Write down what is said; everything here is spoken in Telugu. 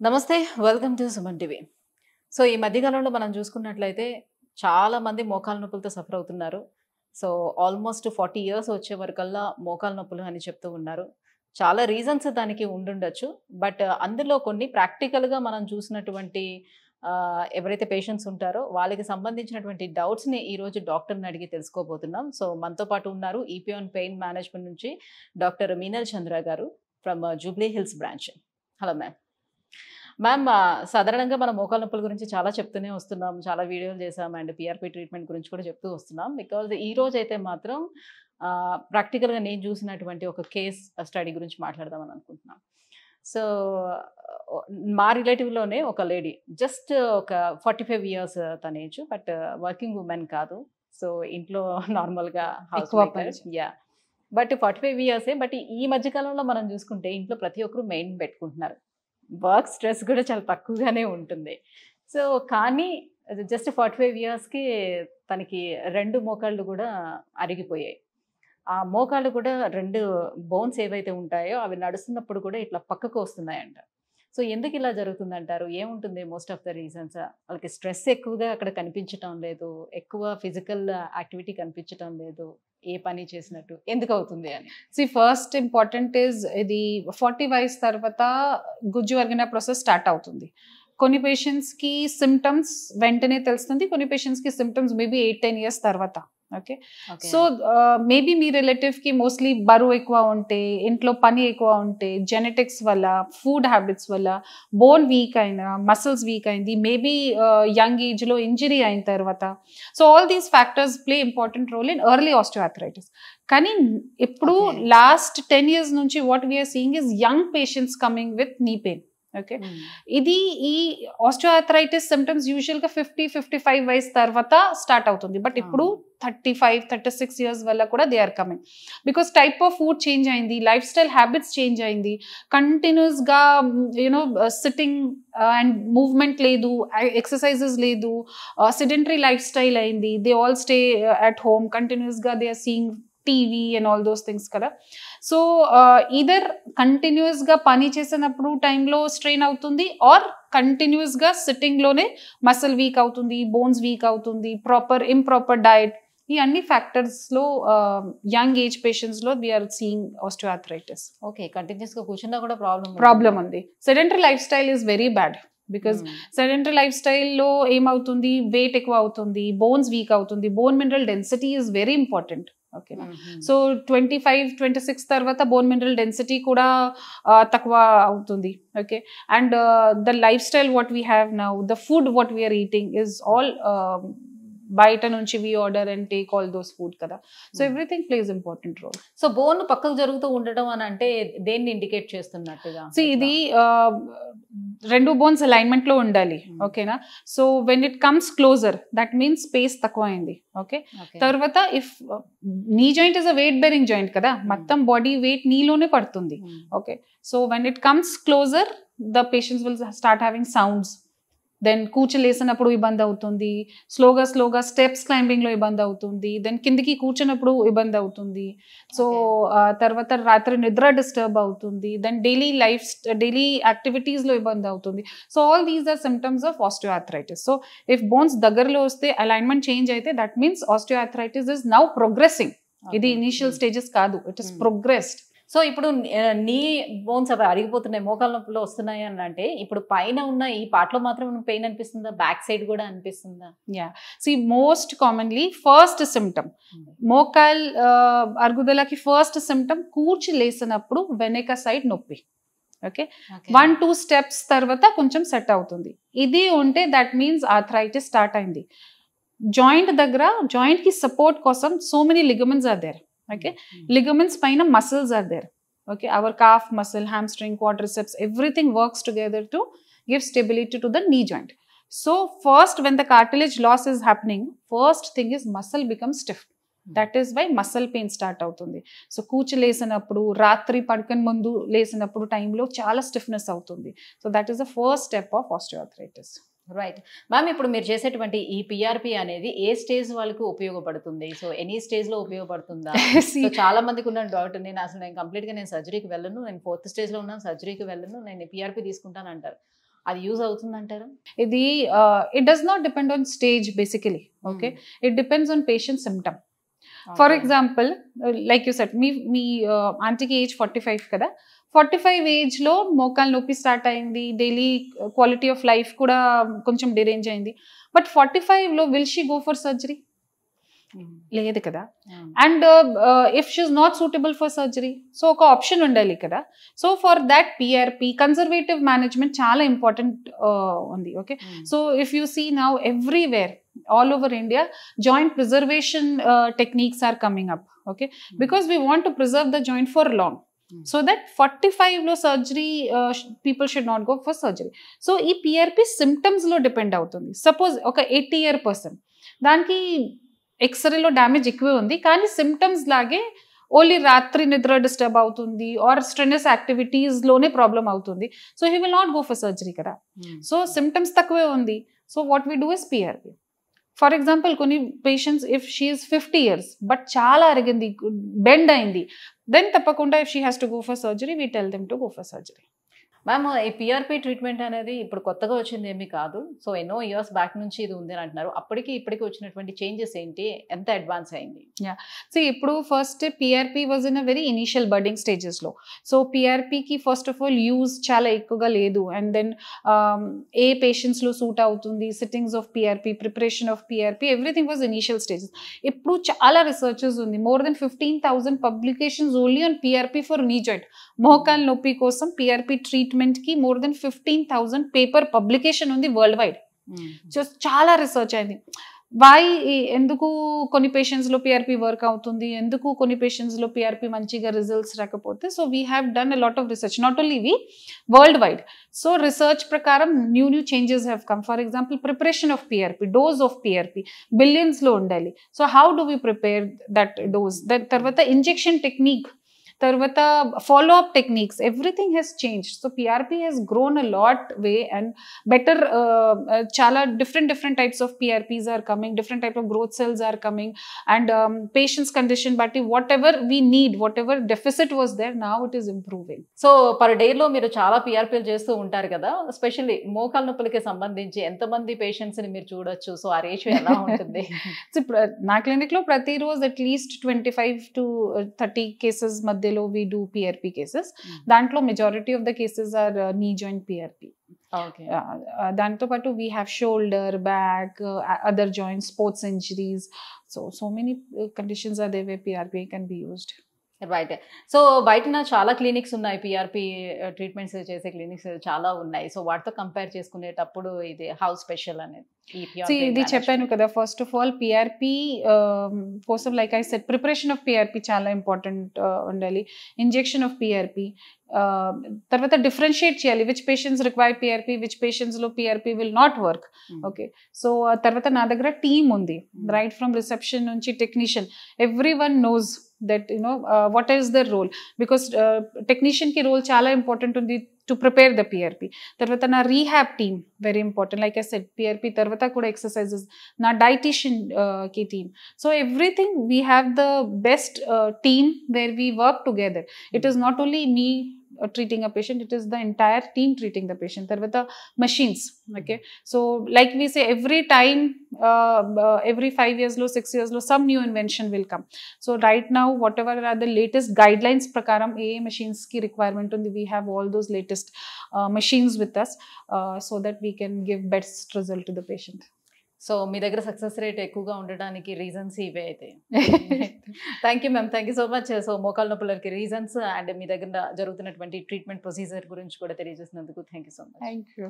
నమస్తే. Welcome to Suman TV. So, ఈ మధ్య కాలంలో మనం చూసుకున్నట్లయితే చాలా మంది మోకాళ్ళ నొప్పులతో సఫర్ అవుతున్నారు. సో, ఆల్మోస్ట్ 40 ఇయర్స్ వచ్చే వరకల్లా మోకాళ్ళ నొప్పులు అని చెప్తూ ఉన్నారు. చాలా రీజన్స్ దానికి ఉండుండొచ్చు. బట్ అందులో కొన్ని ప్రాక్టికల్‌గా మనం చూసినటువంటి ఎవరైతే పేషెంట్స్ ఉంటారో వాళ్ళకి సంబంధించినటువంటి డౌట్స్‌ని ఈరోజు డాక్టర్‌ని అడిగి తెలుసుకోబోతున్నాం. సో, మనతో పాటు ఉన్నారు ఈపియాన్ పెయిన్ మేనేజ్మెంట్ నుంచి డాక్టర్ మీనల్ చంద్ర గారు from Jubilee hills branch. Hello ma'am. Ma'am, సాధారణంగా మనం మోకాళ్ళ నొప్పుల గురించి చాలా చెప్తూనే వస్తున్నాం. చాలా వీడియోలు చేసాం అండ్ పీఆర్‌పీ ట్రీట్మెంట్ గురించి కూడా చెప్తూ వస్తున్నాం. బికాజ్ ఈ రోజైతే మాత్రం ప్రాక్టికల్‌గా నేను చూసినటువంటి ఒక కేస్ స్టడీ గురించి మాట్లాడదామని అనుకుంటున్నాం. సో, మా రిలేటివ్‌లోనే ఒక లేడీ జస్ట్ ఒక 45 ఇయర్స్ తన ఏజ్. బట్ వర్కింగ్ వుమెన్ కాదు. సో, ఇంట్లో నార్మల్‌గా హౌస్ ఎక్కువ మేకర్. పని యాహ్! బట్ 45 ఇయర్సే. బట్ ఈ మధ్య కాలంలో మనం చూసుకుంటే ఇంట్లో ప్రతి ఒక్కరు మెయిన్ పెట్టుకుంటున్నారు. వర్క్ స్ట్రెస్ కూడా చాలా తక్కువగానే ఉంటుంది. సో, కానీ అది జస్ట్ 45 ఇయర్స్‌కి తనకి 2 మోకాళ్ళు గూడా అరిగిపోయాయి. ఆ మోకాళ్ళు కూడా 2 బోన్స్ ఏవైతే ఉంటాయో అవి నడుస్తున్నప్పుడు కూడా ఇట్లా పక్కకు వస్తున్నాయంట. సో, ఎందుకిలా జరుగుతుందంటారు? ఏముంటుంది మోస్ట్ ఆఫ్ ద రీజన్స్? వాళ్ళకి స్ట్రెస్ ఎక్కువగా అక్కడ కనిపించటం లేదు. ఎక్కువ ఫిజికల్ యాక్టివిటీ కనిపించటం లేదు. ఏ పని చేసినట్టు. ఎందుకవుతుంది అని? ఫస్ట్ ఇంపార్టెంట్ ఇస్ ఇది 40 వయసు తర్వాత గుజ్జు అరిగిన ప్రాసెస్ స్టార్ట్ అవుతుంది. కొన్ని పేషెంట్స్ కి సిమ్టమ్స్ వెంటనే తెలుస్తుంది. కొన్ని పేషెంట్స్ కి సిమ్టమ్స్ మేబీ 8-10 ఇయర్స్ తర్వాత. ఓకే. ఓకే. సో మేబీ మీ రిలేటివ్ కి మోస్ట్లీ బరువు ఎక్కువ ఉంటే, ఇంట్లో పని ఎక్కువ ఉంటే, జెనెటిక్స్ వల్ల, ఫుడ్ హ్యాబిట్స్ వల్ల, బోన్ వీక్ అయినా, మసిల్స్ వీక్ అయింది, మేబీ యంగ్ ఏజ్ లో ఇంజరీ అయిన తర్వాత. So all these factors play important role in early osteoarthritis. కానీ ఇప్పుడు Okay. లాస్ట్ 10 ఇయర్స్ నుంచి what we are seeing is young patients coming with knee pain. Okay. ఇది ఈ ఆస్టియోఆర్థరైటిస్ సిమ్టమ్స్ యూజువల్ గా 50-55 వయసు తర్వాత స్టార్ట్ అవుతుంది. బట్ ఇప్పుడు 35-36 ఇయర్స్ వల్ల కూడా they are coming. Because type of food change అయింది, లైఫ్ స్టైల్ హ్యాబిట్స్ చేంజ్ అయింది, కంటిన్యూస్ గా యూనో సిట్టింగ్ అండ్ మూవ్మెంట్ లేదు, ఎక్సర్సైజెస్ లేదు, సెడెంటరీ లైఫ్ స్టైల్ అయింది. They all stay at home, continuous గా they are seeing TV and all those things కదా. సో ఈదర్ కంటిన్యూస్ గా పని చేసినప్పుడు టైంలో స్ట్రెయిన్ అవుతుంది, ఆర్ కంటిన్యూస్ గా సిట్టింగ్ లోనే మసిల్ వీక్ అవుతుంది, బోన్స్ వీక్ అవుతుంది, ఇంప్రాపర్ డైట్, ఈ అన్ని ఫ్యాక్టర్స్ లో యంగ్ ఏజ్ పేషెంట్స్ లో వీఆర్ సీయింగ్ ఆస్టియోఆర్థరైటిస్. ఓకే. కంటిన్యూస్‌గా కూర్చున్నా కూడా ప్రాబ్లం ఉంది. Sedentary life style is very bad. Because sedentary life స్టైల్లో ఏమవుతుంది, వెయిట్ ఎక్కువ అవుతుంది, బోన్స్ వీక్ అవుతుంది, bone mineral density is very important. ఓకేనా. సో 25-26 తర్వాత బోన్ మినరల్ డెన్సిటీ కూడా తక్కువ అవుతుంది. Okay. And the lifestyle what we have now, the food what we are eating is all బయట నుంచి we order and take all those food కదా. So everything plays important role. So, bone పక్కకు జరుగుతూ ఉండడం అని అంటే దేన్ని ఇండికేట్ చేస్తున్నట్టుగా? సో ఇది రెండు బోన్స్ అలైన్మెంట్ లో ఉండాలి. ఓకేనా. So when it comes closer that means space తక్కువ అయింది. ఓకే. తర్వాత if knee joint is a weight bearing joint కదా, మొత్తం బాడీ వెయిట్ నీలోనే పడుతుంది. Okay. So when it comes closer the patients will start having sounds. Then కూర్చోలేసినప్పుడు ఇబ్బంది అవుతుంది, స్లోగా స్టెప్స్ క్లైంబింగ్ లో ఇబ్బంది అవుతుంది, దెన్ కిందికి కూర్చున్నప్పుడు ఇబ్బంది అవుతుంది. సో తర్వాత రాత్రి నిద్ర డిస్టర్బ్ అవుతుంది, దెన్ డైలీ యాక్టివిటీస్ లో ఇబ్బంది అవుతుంది. So all these are symptoms of osteoarthritis. So if bones దగ్గరలో వస్తే, అలైన్మెంట్ చేంజ్ అయితే, that means osteoarthritis is now progressing. ఇది ఇనిషియల్ స్టేజెస్ కాదు, ఇట్ ఇస్ ప్రోగ్రెస్డ్. సో ఇప్పుడు నీ బోన్స్ అవి అరిగిపోతున్నాయి, మోకాళ్ళ నొప్పులు వస్తున్నాయి అని అంటే ఇప్పుడు పైన ఉన్న ఈ పార్ట్లో మాత్రం పెయిన్ అనిపిస్తుందా, బ్యాక్ సైడ్ కూడా అనిపిస్తుందా? Yeah. Most commonly first symptom మోకాల్ అరుగుదలకి ఫస్ట్ సిమ్టమ్ కూర్చి లేసినప్పుడు వెనక సైడ్ నొప్పి. ఓకే. 1-2 స్టెప్స్ తర్వాత కొంచెం సెట్ అవుతుంది. ఇది ఉంటే దట్ మీన్స్ ఆర్థరైటిస్ స్టార్ట్ అయింది. జాయింట్ దగ్గర, జాయింట్ కి సపోర్ట్ కోసం so many ligaments are there. Okay. Ligaments paina muscles are there. Okay. Our calf muscle, hamstring, quadriceps, everything works together to give stability to the knee joint. So first when the cartilage loss is happening, first thing is muscle becomes stiff. That is why muscle pain start అవుతుంది. సో కూర్చి లేసినప్పుడు, రాత్రి పడుకని ముందు లేసినప్పుడు టైంలో చాలా స్టిఫ్నెస్ అవుతుంది. So that is the first step of osteoarthritis. Right ma'am. ఇప్పుడు మీరు చేసేటువంటి ఈ పిఆర్పి అనేది ఏ స్టేజ్ వాళ్ళకి ఉపయోగపడుతుంది? సో ఎనీ స్టేజ్ లో ఉపయోగపడుతుందా? సో చాలా మందికి ఉన్న డౌట్, నేను కంప్లీట్ గా సర్జరీకి వెళ్ళను, నేను 4th స్టేజ్ లో ఉన్నాను, సర్జరీకి వెళ్ళను, నేను పిఆర్పి తీసుకుంటాను అంటారు. అది యూజ్ అవుతుందంటారా? ఇది it does not depend on stage basically. Okay, it depends on patient symptom. For example like you said మీ ఆంటీకి ఏజ్ 45 కదా, 45 ఏజ్లో మోకాలు నొప్పి స్టార్ట్ అయింది, డైలీ క్వాలిటీ ఆఫ్ లైఫ్ కూడా కొంచెం డిరేంజ్ అయింది. బట్ 45లో will she go for surgery? లేదు కదా. And if she is not suitable for surgery, so ఒక ఆప్షన్ ఉండాలి కదా. So for that PRP conservative management చాలా ఇంపార్టెంట్ ఉంది. Okay, so if you see now everywhere all over India, joint preservation techniques are coming up. Okay, because we want to preserve the joint for long, so that 45 lo surgery people should not go for surgery. So ee PRP symptoms lo depend avutundi. Suppose oka 80-year person daniki x-ray lo damage ఎక్కువే ఉంది, కానీ సిమ్టమ్స్ లాగే ఓన్లీ రాత్రి నిద్ర డిస్టర్బ్ అవుతుంది ఆర్ స్ట్రెస్ యాక్టివిటీస్ లోనే ప్రాబ్లం అవుతుంది. So he will not go for surgery కదా. సో సిమ్టమ్స్ తక్కువే ఉంది, so what we do is PRP. For example కొన్ని patients if she is 50 years but చాలా అరిగింది, బెండ్ అయింది, దెన్ తప్పకుండా if she has to go for surgery we tell them to go for surgery. Ma'am, ఈ పిఆర్పి ట్రీట్మెంట్ అనేది ఇప్పుడు కొత్తగా వచ్చింది ఏమీ కాదు. సో ఎన్నో ఇయర్స్ బ్యాక్ నుంచి ఇది ఉంది అని అంటున్నారు. అప్పటికి ఇప్పటికి వచ్చినటువంటి చేంజెస్ ఏంటి, ఎంత అడ్వాన్స్ అయింది? సో ఇప్పుడు first PRP was in a very initial budding స్టేజెస్లో. సో పిఆర్పికి ఫస్ట్ ఆఫ్ ఆల్ యూజ్ చాలా ఎక్కువగా లేదు. అండ్ దెన్ ఏ పేషెంట్స్లో సూట్ అవుతుంది, sittings of PRP, preparation of PRP, everything was initial stages. ఇప్పుడు చాలా రీసెర్చెస్ ఉంది, more than 15,000 publications only on PRP for knee joint. మోకాల్ నొప్పి కోసం పిఆర్పి ట్రీట్మెంట్ కి మోర్ దెన్ 15,000 పేపర్ పబ్లికేషన్ ఉంది వరల్డ్ వైడ్. సో చాలా రీసెర్చ్ అయింది. వై, ఎందుకు కొన్ని పేషెంట్స్ లో పిఆర్పి వర్క్ అవుతుంది, ఎందుకు కొన్ని పేషెంట్స్ లో పిఆర్పి మంచిగా రిజల్ట్స్ రాకపోతే. So we have done a lot of research, not only we, world wide. So research ప్రకారం new changes have come. For example preparation of PRP, dose of PRP billions లో ఉండాలి. So how do we prepare that dose, తర్వాత ఇంజెక్షన్ టెక్నిక్, తర్వాత follow up techniques, everything has changed. So PRP has grown a lot way and better chala different types of PRPs are coming, different type of growth cells are coming, and patient's condition but whatever we need, whatever deficit was there, now it is improving. So per day లో మీరు చాలా పిఆర్పీలు చేస్తూ ఉంటారు కదా, ఎస్పెషల్లీ మోకాల నొప్పులకి సంబంధించి ఎంతమంది పేషెంట్స్ ని మీరు చూడొచ్చు? సో ఆ రేషియో ఎలా ఉంటుంది? నా క్లినిక్ లో ప్రతిరోజు అట్లీస్ట్ 25 to 30 కేసెస్ మధ్యలో we do PRP cases. దాంట్లో majority of the cases are knee joint PRP. Okay. దాంతో పాటు we have shoulder, back, other joints, sports injuries. So many conditions are there where PRP can be used. Right. So బయటన చాలా క్లినిక్స్ ఉన్నాయి, పిఆర్పి ట్రీట్మెంట్స్ చేసే క్లినిక్స్ చాలా ఉన్నాయి. సో వాటితో కంపేర్ చేసుకునేటప్పుడు ఇది హౌ స్పెషల్ అనేది ఇది చెప్పాను కదా. ఫస్ట్ ఆఫ్ ఆల్ పిఆర్పి కోసం like I said preparation of PRP చాలా ఇంపార్టెంట్ ఉండాలి. ఇంజెక్షన్ ఆఫ్ పిఆర్పి, తర్వాత డిఫరెన్షియేట్ చేయాలి which patients require PRP, which patients లో PRP will not work. Okay, so తర్వాత నా దగ్గర టీమ్ ఉంది, రైట్ ఫ్రమ్ రిసెప్షన్ నుంచి technician, everyone knows that what is their role, because technician ki role chala important undi to prepare the PRP. Tarvata na rehab team very important, like I said PRP tarvata kuda exercises, na dietitian ki team. So everything we have the best team where we work together. It is not only me treating a patient, it is the entire team treating the patient. Tarvata machines, okay, so like we say every time every 5 years lo 6 years lo some new invention will come. So right now whatever are the latest guidelines prakaram a machines ki requirement undi, we have all those latest machines with us so that we can give best result to the patient. So మీ దగ్గర సక్సెస్ రేట్ ఎక్కువగా ఉండడానికి రీజన్స్ ఇవే అయితే. Thank you ma'am, thank you so much. So మోకాల నొప్పులకి రీజన్స్ అండ్ మీ దగ్గర జరుగుతున్నటువంటి ట్రీట్మెంట్ ప్రొసీజర్ గురించి కూడా తెలియజేసినందుకు thank you so much. Thank you.